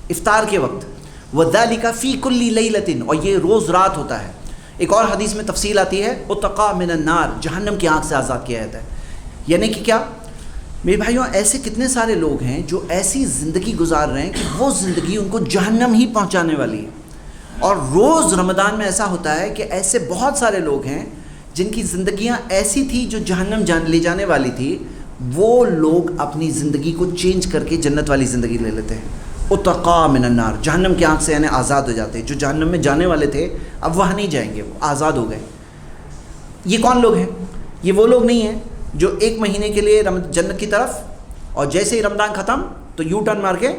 افطار کے وقت، وَذَلِكَ فِي كُلِّ لَيْلَةٍ اور یہ روز رات ہوتا ہے. ایک اور حدیث میں تفصیل آتی ہے عُتَقَاء مِنَ النَّارِ جہنم کی آگ سے آزاد کیا جاتا ہے. یعنی کہ کیا میرے بھائیوں ایسے کتنے سارے لوگ ہیں جو ایسی زندگی گزار رہے ہیں کہ وہ زندگی ان کو جہنم ہی پہنچانے والی ہے. اور روز رمضان میں ایسا ہوتا ہے کہ ایسے بہت سارے لوگ ہیں جن کی زندگیاں ایسی تھی جو جہنم لے جانے والی تھی، وہ لوگ اپنی زندگی کو چینج کر کے جنت والی زندگی لے لیتے ہیں. عُتَقَاء مِنَ النَّارِ جہنم کی آنکھ سے یعنی آزاد ہو جاتے ہیں. جو جہنم میں جانے والے تھے اب وہاں نہیں جائیں گے، وہ آزاد ہو گئے. یہ کون لوگ ہیں؟ یہ وہ لوگ نہیں ہیں جو ایک مہینے کے لیے جنت کی طرف اور جیسے ہی رمضان ختم تو یو ٹرن مار کے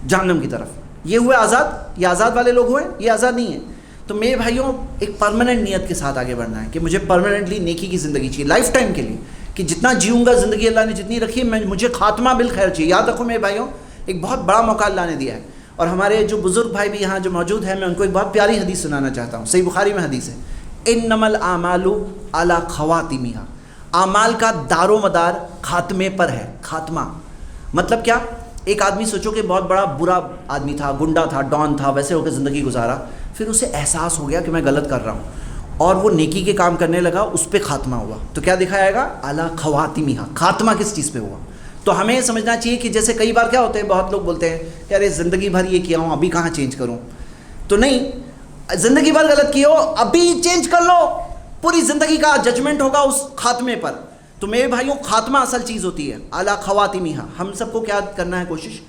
جہنم کی طرف. یہ ہوئے آزاد، یہ آزاد والے لوگ ہوئے، یہ آزاد نہیں ہیں. تو میرے بھائیوں ایک پرماننٹ نیت کے ساتھ آگے بڑھنا ہے کہ مجھے پرماننٹلی نیکی کی زندگی چاہیے، لائف ٹائم کے لیے، کہ جتنا جیوں گا زندگی اللہ نے جتنی رکھی ہے مجھے خاتمہ بالخیر چاہیے. یاد رکھو میرے بھائیوں ایک بہت بڑا موقع اللہ نے دیا ہے. اور ہمارے جو بزرگ بھائی بھی یہاں جو موجود ہیں میں ان کو ایک بہت پیاری حدیث سنانا چاہتا ہوں. صحیح بخاری میں حدیث ہے انما الاعمال علی خواتمها اعمال کا دار و مدار خاتمے پر ہے. خاتمہ مطلب کیا؟ ایک آدمی سوچو کہ بہت بڑا برا آدمی تھا، گنڈا تھا، ڈان تھا، ویسے ہو کے زندگی گزارا، پھر اسے احساس ہو گیا کہ میں غلط کر رہا ہوں اور وہ نیکی کے کام کرنے لگا، اس پہ خاتمہ ہوا. تو کیا دکھایا گا؟ اعلیٰ خواتمها خاتمہ کس چیز پہ ہوا؟ تو ہمیں سمجھنا چاہیے کہ جیسے کئی بار کیا ہوتے ہیں، بہت لوگ بولتے ہیں کہ ارے زندگی بھر یہ کیا ہوں ابھی کہاں چینج کروں. تو نہیں، زندگی بھر غلط کیے ہو ابھی چینج کر لو، پوری زندگی کا ججمنٹ ہوگا اس خاتمے پر. تو میرے بھائیوں خاتمہ اصل چیز ہوتی ہے. اعلیٰ خواتمها ہم سب کو کیا کرنا ہے؟ کوشش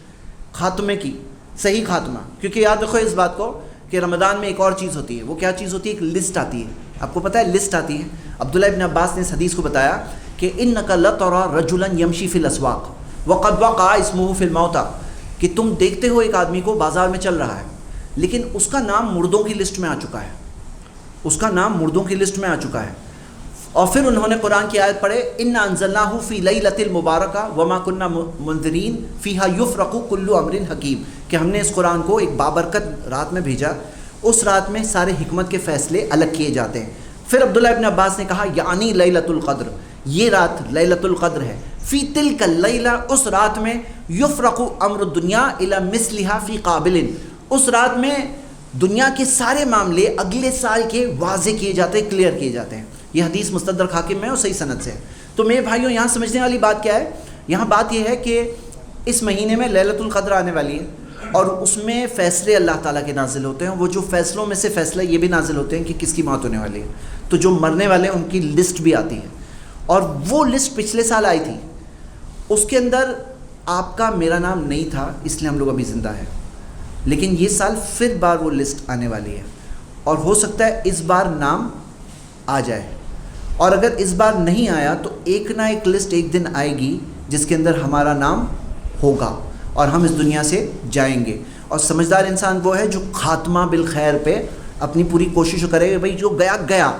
خاتمے کی، صحیح خاتمہ. کیونکہ یاد رکھو اس بات کو کہ رمضان میں ایک اور چیز ہوتی ہے. وہ کیا چیز ہوتی ہے؟ ایک لسٹ آتی ہے. آپ کو پتہ ہے لسٹ آتی ہے. عبداللہ ابن عباس نے اس حدیث کو بتایا کہ انک لتری رجلا یمشی فی الاسواق وقد وقع اسمہ فی الموتى کہ تم دیکھتے ہو ایک آدمی کو بازار میں چل رہا ہے لیکن اس کا نام مردوں کی لسٹ میں آ چکا ہے، اس کا نام مردوں کی لسٹ میں آ چکا ہے. اور پھر انہوں نے قرآن کی آیت پڑھے انا انزلناہ فی لیلۃ المبارکہ وما کنا منذرین فیہا یفرق کل امر حکیم کہ ہم نے اس قرآن کو ایک بابرکت رات میں بھیجا، اس رات میں سارے حکمت کے فیصلے الگ کیے جاتے ہیں. پھر عبداللہ ابن عباس نے کہا یعنی لیلۃ القدر، یہ رات لیلۃ القدر ہے. فی تلک اللیلہ اس رات میں یفرق امر الدنیا الی مثلہا فی قابل، اس رات میں دنیا کے سارے معاملے اگلے سال کے واضح کیے جاتے ہیں، کلیئر کیے جاتے ہیں. یہ حدیث مستدرک حاکم میں اور صحیح سند سے ہے. تو میرے بھائیوں یہاں سمجھنے والی بات کیا ہے؟ یہاں بات یہ ہے کہ اس مہینے میں لیلۃ القدر آنے والی ہے اور اس میں فیصلے اللہ تعالیٰ کے نازل ہوتے ہیں. وہ جو فیصلوں میں سے فیصلے یہ بھی نازل ہوتے ہیں کہ کس کی موت ہونے والی ہے. تو جو مرنے والے ان کی لسٹ بھی آتی ہے اور وہ لسٹ پچھلے سال آئی تھی، اس کے اندر آپ کا میرا نام نہیں تھا اس لیے ہم لوگ ابھی زندہ ہیں، لیکن یہ سال پھر بار وہ لسٹ آنے والی ہے اور ہو سکتا ہے اس بار نام آ جائے. اور اگر اس بار نہیں آیا تو ایک نہ ایک لسٹ ایک دن آئے گی جس کے اندر ہمارا نام ہوگا اور ہم اس دنیا سے جائیں گے. اور سمجھدار انسان وہ ہے جو خاتمہ بالخیر پہ اپنی پوری کوشش کرے کہ بھائی جو گیا گیا،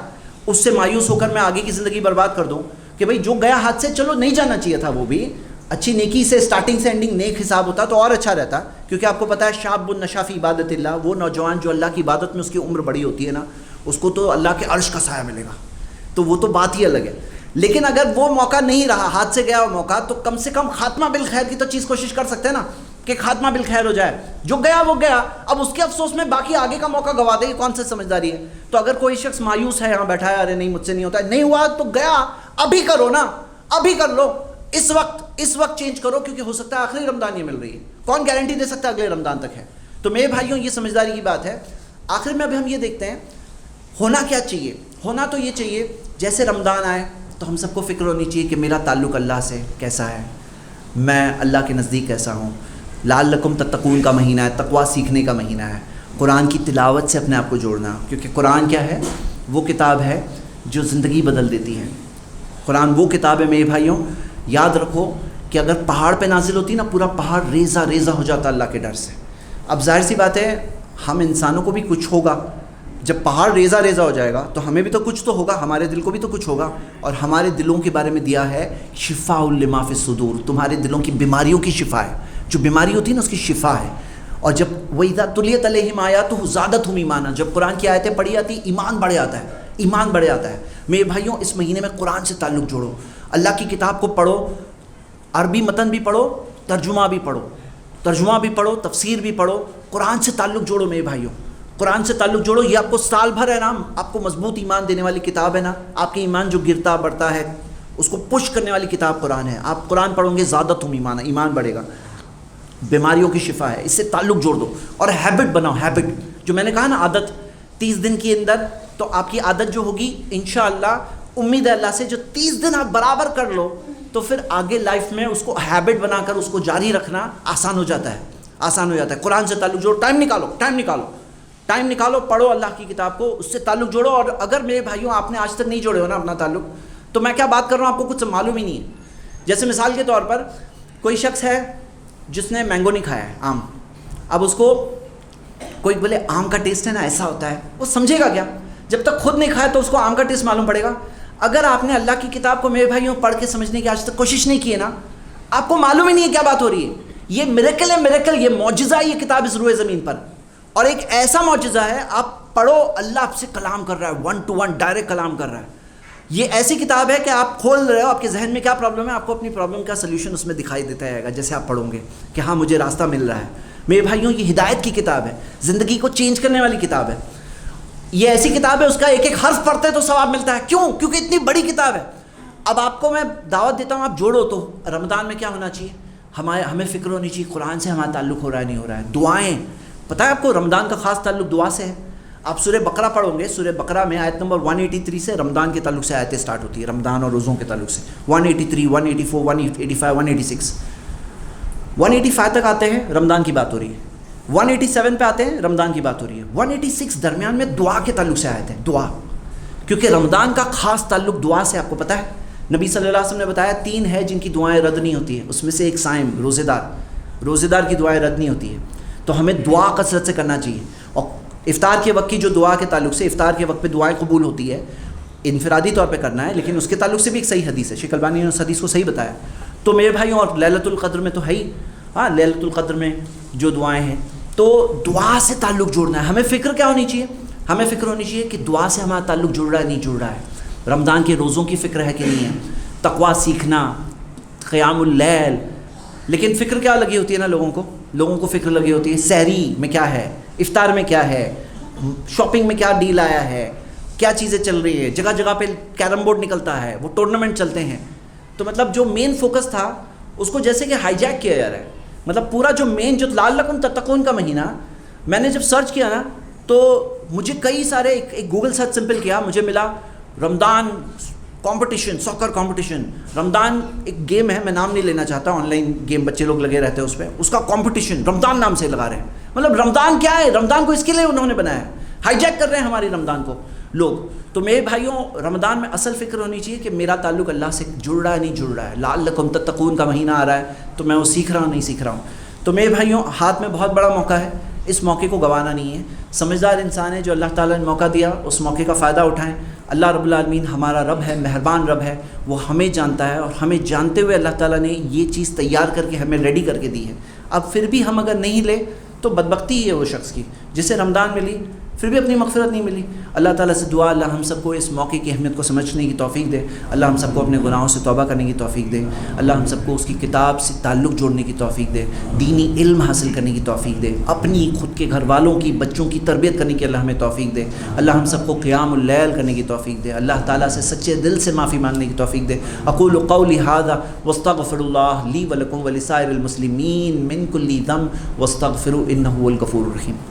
اس سے مایوس ہو کر میں آگے کی زندگی برباد کر دوں کہ بھائی جو گیا ہاتھ سے چلو نہیں جانا چاہیے تھا، وہ بھی اچھی نیکی سے اسٹارٹنگ سے اینڈنگ نیک حساب ہوتا تو اور اچھا رہتا، کیونکہ آپ کو پتہ ہے شاب النشا فی عبادت اللہ، وہ نوجوان جو اللہ کی عبادت میں اس کی عمر بڑی ہوتی ہے نا، اس کو تو اللہ کے عرش کا سایہ ملے گا، تو وہ تو بات ہی الگ ہے۔ لیکن اگر وہ موقع نہیں رہا، ہاتھ سے گیا وہ موقع، تو کم سے کم خاتمہ بالخیر کی تو چیز کوشش کر سکتے ہیں نا کہ خاتمہ بالخیر ہو جائے، جو گیا وہ گیا، اب اس کے افسوس میں باقی آگے کا موقع گوا دے، یہ کون سی سمجھداری ہے؟ تو اگر کوئی شخص مایوس ہے یہاں بیٹھا ہے، ارے نہیں مجھ سے نہیں ہوتا ہے، نہیں ہوا تو گیا، ابھی کرو نا، ابھی کر لو، اس وقت چینج کرو، کیونکہ ہو سکتا ہے آخری رمضان یہ مل رہی ہے، کون گارنٹی دے سکتا ہے اگلے رمضان تک ہے؟ تو میرے بھائیوں یہ سمجھداری کی بات ہے۔ آخر میں ابھی ہم یہ دیکھتے ہیں ہونا کیا چاہیے۔ ہونا تو یہ چاہیے جیسے رمضان آئے تو ہم سب کو فکر ہونی چاہیے کہ میرا تعلق اللہ سے کیسا ہے، میں اللہ کے نزدیک کیسا ہوں۔ لعلکم تتقون کا مہینہ ہے، تقویٰ سیکھنے کا مہینہ ہے، قرآن کی تلاوت سے اپنے آپ کو جوڑنا، کیونکہ قرآن کیا ہے؟ وہ کتاب ہے جو زندگی بدل دیتی ہے۔ قرآن وہ کتاب ہے میرے بھائیوں، یاد رکھو کہ اگر پہاڑ پہ نازل ہوتی نا، پورا پہاڑ ریزہ ریزہ ہو جاتا اللہ کے ڈر سے۔ اب ظاہر سی بات ہے ہم انسانوں کو بھی کچھ ہوگا، جب پہاڑ ریزہ ریزہ ہو جائے گا تو ہمیں بھی تو کچھ تو ہوگا، ہمارے دل کو بھی تو کچھ ہوگا، اور ہمارے دلوں کے بارے میں دیا ہے شفاء لما فی الصدور، تمہارے دلوں کی بیماریوں کی شفا ہے، جو بیماری ہوتی ہے نا اس کی شفا ہے۔ اور جب وَإِذَا تُلِيَتْ عَلَيْهِمْ آيَاتُهُ زَادَتْهُمْ ایمانا، جب قرآن کی آیتیں پڑھی جاتی ایمان بڑھ جاتا ہے، ایمان بڑھ جاتا ہے۔ میرے بھائیوں اس مہینے میں قرآن سے تعلق جوڑو، اللہ کی کتاب کو پڑھو، عربی متن بھی پڑھو، ترجمہ بھی پڑھو، تفسیر بھی پڑھو، قرآن سے تعلق جوڑو میرے بھائیوں، قرآن سے تعلق جوڑو۔ یہ آپ کو سال بھر ہے نا، آپ کو مضبوط ایمان دینے والی کتاب ہے نا، آپ کے ایمان جو گرتا بڑھتا ہے اس کو پش کرنے والی کتاب قرآن ہے۔ آپ قرآن پڑھو گے زیادتہم ایمانا، ایمان بڑھے گا، بیماریوں کی شفا ہے، اس سے تعلق جوڑ دو۔ اور ہیبٹ بناؤ، ہیبٹ جو میں نے کہا نا، عادت 30 دن کے اندر، تو آپ کی عادت جو ہوگی انشاءاللہ، امید ہے اللہ سے، جو 30 دن آپ برابر کر لو تو پھر آگے لائف میں اس کو ہیبٹ بنا کر اس کو جاری رکھنا آسان ہو جاتا ہے۔ قرآن سے تعلق جوڑو، ٹائم نکالو، پڑھو اللہ کی کتاب کو، اس سے تعلق جوڑو۔ اور اگر میرے بھائیوں آپ نے آج تک نہیں جوڑے ہو نا اپنا تعلق، تو میں کیا بات کر رہا ہوں آپ کو کچھ معلوم ہی نہیں ہے۔ جیسے مثال کے طور پر کوئی شخص ہے جس نے مینگو نہیں کھایا ہے، آم، اب اس کو کوئی بولے آم کا ٹیسٹ ہے نا ایسا ہوتا ہے، وہ سمجھے گا کیا؟ جب تک خود نہیں کھایا تو اس کو آم کا ٹیسٹ معلوم پڑے گا؟ اگر آپ نے اللہ کی کتاب کو میرے بھائیوں پڑھ کے سمجھنے کی آج تک کوشش نہیں کی ہے نا، آپ کو معلوم ہی نہیں ہے کیا بات ہو رہی ہے۔ یہ میریکل ہے، میریکل، یہ معجزہ ہے، یہ کتاب اس روئے زمین پر، اور ایک ایسا معجزہ ہے، آپ پڑھو اللہ آپ سے کلام کر رہا ہے، 1 to 1 ڈائریکٹ کلام کر رہا ہے۔ یہ ایسی کتاب ہے کہ آپ کھول رہے ہو، آپ کے ذہن میں کیا پرابلم ہے، آپ کو اپنی پرابلم کا سلوشن اس میں دکھائی دیتا رہے گا جیسے آپ پڑھو گے کہ ہاں مجھے راستہ مل رہا ہے۔ میرے بھائیوں یہ ہدایت کی کتاب ہے، زندگی کو چینج کرنے والی کتاب ہے۔ یہ ایسی کتاب ہے اس کا ایک ایک حرف پڑھتے تو ثواب ملتا ہے، کیوں؟ کیونکہ اتنی بڑی کتاب ہے۔ اب آپ کو میں دعوت دیتا ہوں آپ جوڑو۔ تو رمضان میں کیا ہونا چاہیے؟ ہمیں فکر ہونی چاہیے قرآن سے ہمارا تعلق ہو رہا ہے نہیں ہو رہا ہے۔ دعائیں، پتہ ہے آپ کو رمضان کا خاص تعلق دعا سے ہے۔ آپ سورہ بقرہ پڑھو گے، سورہ بقرہ میں آیت نمبر 183 سے رمضان کے تعلق سے آیتیں سٹارٹ ہوتی ہے، رمضان اور روزوں کے تعلق سے، 183 184 185 186 185 تک آتے ہیں، رمضان کی بات ہو رہی ہے، 187 پہ آتے ہیں، رمضان کی بات ہو رہی ہے، 186 درمیان میں دعا کے تعلق سے آیت ہے، دعا، کیونکہ رمضان کا خاص تعلق دعا سے۔ آپ کو پتہ ہے نبی صلی اللہ علیہ وسلم نے بتایا 3 ہے جن کی دعائیں رد نہیں ہوتی ہیں، اس میں سے ایک صائم، روزے دار کی دعائیں رد نہیں ہوتی ہیں، تو ہمیں دعا کثرت سے کرنا چاہیے۔ اور افطار کے وقت کی جو دعا کے تعلق سے، افطار کے وقت پہ دعائیں قبول ہوتی ہے، انفرادی طور پہ کرنا ہے، لیکن اس کے تعلق سے بھی ایک صحیح حدیث ہے، شیخ البانی نے اس حدیث کو صحیح بتایا۔ تو میرے بھائیوں اور لیلۃ القدر میں تو ہے ہی، ہاں لیلۃ القدر میں جو دعائیں ہیں، تو دعا سے تعلق جوڑنا ہے۔ ہمیں فکر کیا ہونی چاہیے؟ ہمیں فکر ہونی چاہیے کہ دعا سے ہمارا تعلق جڑ رہا ہے نہیں جڑ رہا ہے، رمضان کے روزوں کی فکر ہے کہ نہیں ہے، تقویٰ سیکھنا، قیام اللیل۔ لیکن فکر کیا لگی ہوتی ہے نا لوگوں کو فکر لگی ہوتی ہے سحری میں کیا ہے، افطار میں کیا ہے، شاپنگ میں کیا ڈیل آیا ہے، کیا چیزیں چل رہی ہیں، جگہ جگہ پہ کیرم بورڈ نکلتا ہے، وہ ٹورنامنٹ چلتے ہیں۔ تو مطلب جو مین فوکس تھا اس کو جیسے کہ ہائی جیک کیا جا رہا ہے، مطلب پورا جو مین جو لعلکم تتقون کا مہینہ، میں نے جب سرچ کیا نا تو مجھے کئی سارے، ایک گوگل سرچ سمپل کیا، مجھے ملا رمضان کمپٹیشن، ساکر کمپٹیشن، رمضان ایک گیم ہے، میں نام نہیں لینا چاہتا، آن لائن گیم بچے لوگ لگے رہتے ہیں اس پہ، اس کا کمپٹیشن رمضان نام سے لگا رہے ہیں۔ مطلب رمضان کیا ہے؟ رمضان کو اس کے لیے انہوں نے بنایا ہے، ہائی جیک کر رہے ہیں ہماری رمضان کو لوگ۔ تو میرے بھائیوں رمضان میں اصل فکر ہونی چاہیے کہ میرا تعلق اللہ سے جڑ رہا ہے نہیں جڑ رہا ہے۔ لعلکم تتقون کا مہینہ آ رہا ہے تو میں وہ سیکھ رہا ہوں نہیں سیکھ رہا ہوں۔ تو میرے بھائیوں ہاتھ میں بہت بڑا موقع ہے اس موقع کو گنوانا نہیں ہے. سمجھدار انسان ہے جو اللہ تعالیٰ نے موقع دیا اس موقع کا فائدہ اٹھائیں. اللہ رب العالمین ہمارا رب ہے، مہربان رب ہے، وہ ہمیں جانتا ہے، اور ہمیں جانتے ہوئے اللہ تعالیٰ نے یہ چیز تیار کر کے ہمیں ریڈی کر کے دی ہے. اب پھر بھی ہم اگر نہیں لے تو بدبختی ہی ہے وہ شخص کی جسے رمضان ملی پھر بھی اپنی مغفرت نہیں ملی. اللہ تعالیٰ سے دعا اللہ ہم سب کو اس موقع کی اہمیت کو سمجھنے کی توفیق دے. اللہ ہم سب کو اپنے گناہوں سے توبہ کرنے کی توفیق دے. اللہ ہم سب کو اس کی کتاب سے تعلق جوڑنے کی توفیق دے، دینی علم حاصل کرنے کی توفیق دے، اپنی خود کے گھر والوں کی بچوں کی تربیت کرنے کی اللہ ہمیں توفیق دے. اللہ ہم سب کو قیام اللیل کرنے کی توفیق دے. اللہ تعالیٰ سے سچے دل سے معافی مانگنے کی توفیق دے. اقول قولی ھذا واستغفر اللہ لی ولکم ولسائر المسلمین من کل ذنب واستغفروا انہ هو الغفور الرحیم.